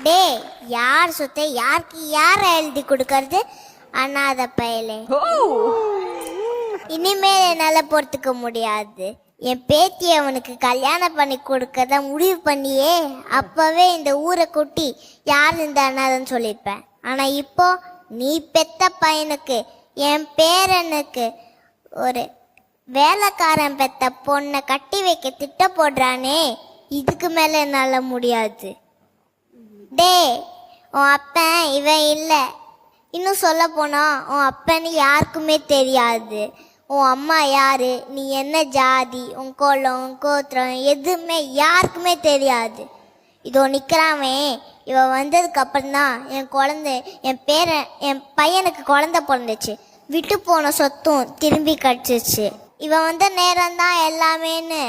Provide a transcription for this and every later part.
டே, யார் சொத்தை யாருக்கு யார எழுதி கொடுக்கறது? அனாதை பயலே. இனிமேல் என்னால பொறுத்துக்க முடியாது. என் பேத்தி அவனுக்கு கல்யாணம் பண்ணி கொடுக்கறத முடிவு பண்ணியே அப்பவே இந்த ஊரை கூட்டி யார் இந்த அனாதைன்னு சொல்லியிருப்பேன். ஆனா இப்போ நீ பெத்த பையனுக்கு என் பேரனுக்கு ஒரு வேலைக்காரன் பெத்த பொண்ணை கட்டி வைக்க திட்ட போடுறானே, இதுக்கு மேல என்னால முடியாது. டே, உன் அப்பன் இவன் இல்லை. இன்னும் சொல்ல போனா உன் அப்பன்னு யாருக்குமே தெரியாது. உன் அம்மா யாரு, நீ என்ன ஜாதி, உன் கோலம் உன் கோத்திரம் எதுவுமே யாருக்குமே தெரியாது. இதோ நிற்கிறாமே, இவன் வந்ததுக்கு அப்புறம்தான் என் பையனுக்கு குழந்தை பிறந்துச்சு. விட்டு போன சொத்தும் திரும்பி கிடச்சிச்சு. இவன் வந்த நேரம்தான் எல்லாமேன்னு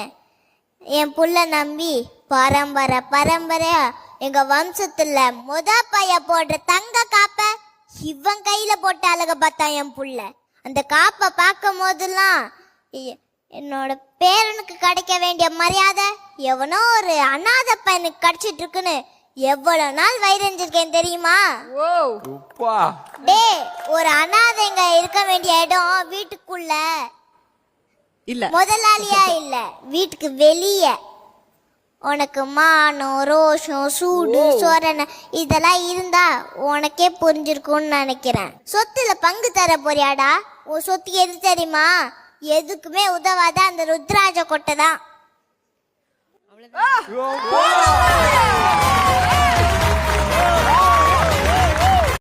என் புள்ள நம்பி பரம்பரையா எங்க வம்சத்துல பைய போடுற தங்க காப்ப இவன் கையில போட்ட அழக பார்த்தா என் புள்ள. அந்த காப்பை பார்க்கும் போதெல்லாம் என்னோட பேரனுக்கு கிடைக்க வேண்டிய மரியாதை எவனோ ஒரு அனாதை பையனுக்கு கிடைச்சிட்டு இருக்குன்னு எவ்வளவு நாள் வைரஞ்சிருக்கேன் தெரியுமா? டே, ஒரு அனாதைங்க இருக்க வேண்டிய இடம் வீட்டுக்குள்ள இல்ல, முதலாளியா இல்ல, வீட்டுக்கு வெளியே. உனக்கு மானம் ரோஷம் சூடு சொரணை இதெல்லாம் இருந்தா உனக்கே புரிஞ்சிருக்கும்னு நினைக்கிறேன். சொத்துல பங்கு தர போறியாடா? உன் சொத்து எது தெரியுமா? எதுக்குமே உதவாத அந்த ருத்ராஜ கொட்டை தான்.